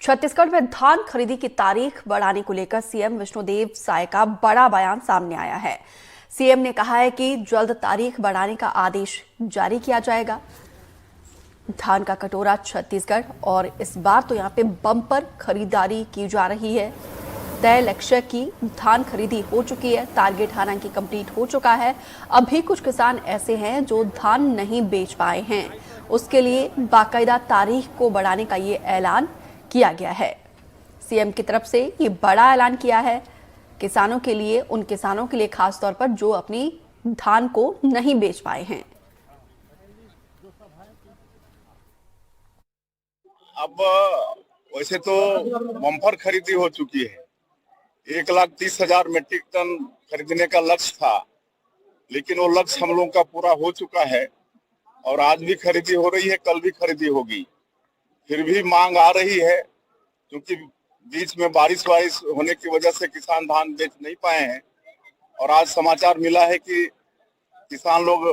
छत्तीसगढ़ में धान खरीदी की तारीख बढ़ाने को लेकर सीएम विष्णुदेव साय का बड़ा बयान सामने आया है। सीएम ने कहा है कि जल्द तारीख बढ़ाने का आदेश जारी किया जाएगा। धान का कटोरा छत्तीसगढ़, और इस बार तो यहां पे बम्पर खरीदारी की जा रही है। तय लक्ष्य की धान खरीदी हो चुकी है, टारगेट हालांकि कंप्लीट हो चुका है। अभी कुछ किसान ऐसे हैं जो धान नहीं बेच पाए हैं, उसके लिए बाकायदा तारीख को बढ़ाने का ये ऐलान किया गया है। सीएम की तरफ से ये बड़ा ऐलान किया है किसानों के लिए, उन किसानों के लिए खास तौर पर जो अपनी धान को नहीं बेच पाए हैं। अब वैसे तो बम्पर खरीदी हो चुकी है। 1,30,000 मीट्रिक टन खरीदने का लक्ष्य था, लेकिन वो लक्ष्य हम लोगों का पूरा हो चुका है और आज भी खरीदी हो रही है, कल भी खरीदी होगी। फिर भी मांग आ रही है, क्योंकि बीच में बारिश होने की वजह से किसान धान बेच नहीं पाए हैं। और आज समाचार मिला है कि किसान लोग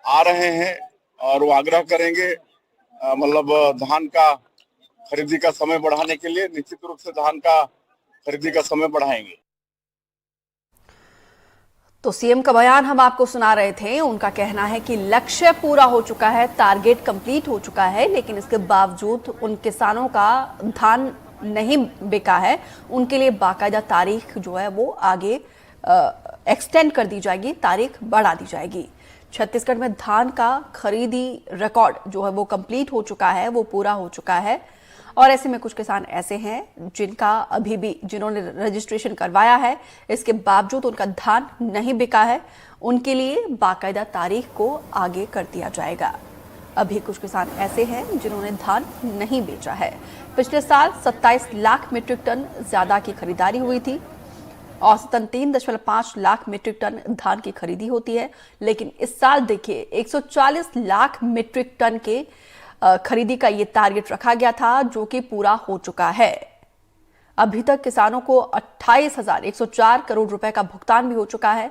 आ रहे हैं और वो आग्रह करेंगे, मतलब धान का खरीदी का समय बढ़ाने के लिए निश्चित रूप से धान का खरीदी का समय बढ़ाएंगे। तो सीएम का बयान हम आपको सुना रहे थे। उनका कहना है कि लक्ष्य पूरा हो चुका है, टारगेट कंप्लीट हो चुका है, लेकिन इसके बावजूद उन किसानों का धान नहीं बिका है, उनके लिए बाकायदा तारीख जो है वो आगे एक्सटेंड कर दी जाएगी, तारीख बढ़ा दी जाएगी। छत्तीसगढ़ में धान का खरीदी रिकॉर्ड जो है वो कंप्लीट हो चुका है, वो पूरा हो चुका है। और ऐसे में कुछ किसान ऐसे हैं जिनका अभी भी, जिन्होंने रजिस्ट्रेशन करवाया है, इसके बावजूद उनका धान नहीं बिका है, उनके लिए बाकायदा तारीख को आगे कर दिया जाएगा। अभी कुछ किसान ऐसे हैं जिन्होंने धान नहीं बेचा है। पिछले साल 27 लाख मीट्रिक टन ज्यादा की खरीदारी हुई थी। औसतन 3.5 लाख मीट्रिक टन धान की खरीदी होती है, लेकिन इस साल देखिए 140 लाख मीट्रिक टन के खरीदी का ये टारगेट रखा गया था, जो कि पूरा हो चुका है। अभी तक किसानों को 28,104 करोड़ रुपए का भुगतान भी हो चुका है।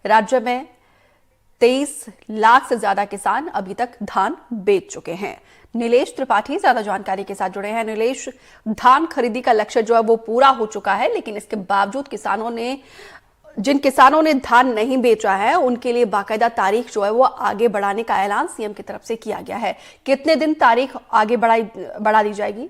राज्य में 23 लाख से ज्यादा किसान अभी तक धान बेच चुके हैं। नीलेश त्रिपाठी ज्यादा जानकारी के साथ जुड़े हैं। नीलेश, धान खरीदी का लक्ष्य जो है वो पूरा हो चुका है, लेकिन इसके बावजूद जिन किसानों ने धान नहीं बेचा है, उनके लिए बाकायदा तारीख जो है वो आगे बढ़ाने का ऐलान सीएम की तरफ से किया गया है। कितने दिन तारीख आगे बढ़ा दी जाएगी?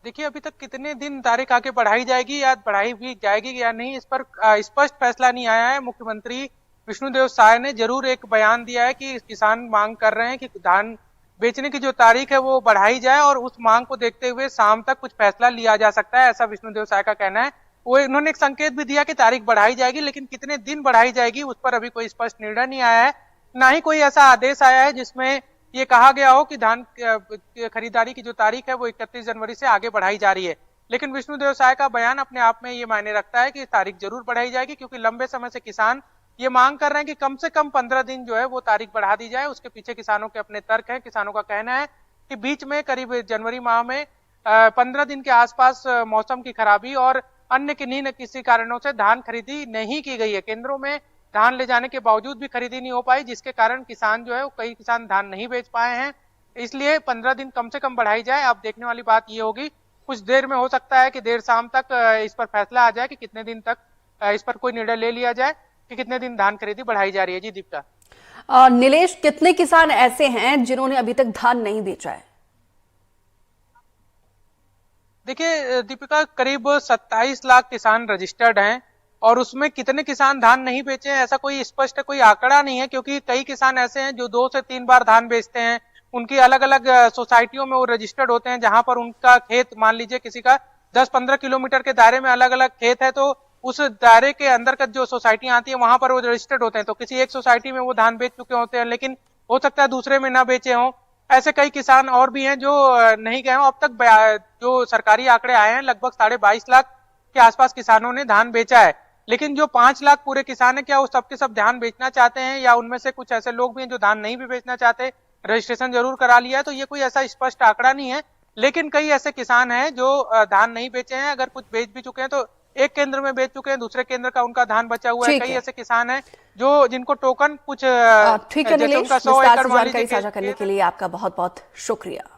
देखिए, अभी तक कितने दिन तारीख आगे बढ़ाई जाएगी या बढ़ाई भी जाएगी या नहीं, इस पर स्पष्ट फैसला नहीं आया है। मुख्यमंत्री विष्णुदेव साय ने जरूर एक बयान दिया है कि किसान मांग कर रहे हैं कि धान बेचने की जो तारीख है वो बढ़ाई जाए, और उस मांग को देखते हुए शाम तक कुछ फैसला लिया जा सकता है, ऐसा विष्णुदेव साय का कहना है। वो उन्होंने एक संकेत भी दिया कि तारीख बढ़ाई जाएगी, लेकिन कितने दिन बढ़ाई जाएगी उस पर अभी कोई स्पष्ट निर्णय नहीं आया है। ना ही कोई ऐसा आदेश आया है जिसमें ये कहा गया हो कि धान खरीदारी की जो तारीख है वो 31 जनवरी से आगे बढ़ाई जा रही है। लेकिन विष्णुदेव साय का बयान अपने आप में ये मायने रखता है कि तारीख जरूर बढ़ाई जाएगी, क्योंकि लंबे समय से किसान ये मांग कर रहे हैं कि कम से कम 15 दिन जो है वो तारीख बढ़ा दी जाए। उसके पीछे किसानों के अपने तर्क हैं। किसानों का कहना है कि बीच में करीब जनवरी माह में 15 दिन के आसपास मौसम की खराबी और अन्य किन्हीं न किसी कारणों से धान खरीदी नहीं की गई है। केंद्रों में धान ले जाने के बावजूद भी खरीदी नहीं हो पाई, जिसके कारण किसान जो है वो कई किसान धान नहीं बेच पाए हैं। इसलिए 15 दिन कम से कम बढ़ाई जाए। अब देखने वाली बात ये होगी, कुछ देर में हो सकता है कि देर शाम तक इस पर फैसला आ जाए कि कितने दिन तक इस पर कोई निर्णय ले लिया जाए कि कितने दिन धान खरीदी बढ़ाई जा रही है। जी दीपिका। नीलेश, कितने किसान ऐसे हैं जिन्होंने अभी तक धान नहीं बेचा है? देखिए दीपिका, करीब 27 लाख किसान रजिस्टर्ड हैं, और उसमें कितने किसान धान नहीं बेचे हैं ऐसा कोई स्पष्ट कोई आंकड़ा नहीं है, क्योंकि कई किसान ऐसे हैं जो 2 से 3 बार धान बेचते हैं। उनकी अलग अलग सोसाइटियों में वो रजिस्टर्ड होते हैं, जहां पर उनका खेत, मान लीजिए किसी का 10-15 किलोमीटर के दायरे में अलग अलग खेत है, तो उस दायरे के अंदर का जो सोसाइटियां आती है वहां पर वो रजिस्टर्ड होते हैं। तो किसी एक सोसाइटी में वो धान बेच चुके होते हैं, लेकिन हो सकता है दूसरे में ना बेचे हों। ऐसे कई किसान और भी हैं जो नहीं गए हों। अब तक जो सरकारी आंकड़े आए हैं, लगभग 22.5 लाख के आसपास किसानों ने धान बेचा है। लेकिन जो 5 लाख पूरे किसान है, क्या वो सबके सब धान बेचना चाहते हैं, या उनमें से कुछ ऐसे लोग भी हैं जो धान नहीं भी बेचना चाहते, रजिस्ट्रेशन जरूर करा लिया है? तो ये कोई ऐसा स्पष्ट आंकड़ा नहीं है, लेकिन कई ऐसे किसान हैं जो धान नहीं बेचे हैं। अगर कुछ बेच भी चुके हैं तो एक केंद्र में बेच चुके हैं, दूसरे केंद्र का उनका धान बचा हुआ है। कई ऐसे किसान हैं जो जिनको टोकन कुछ ठीक है नीलेश, विस्तार से जानकारी साझा करने के लिए आपका बहुत बहुत शुक्रिया।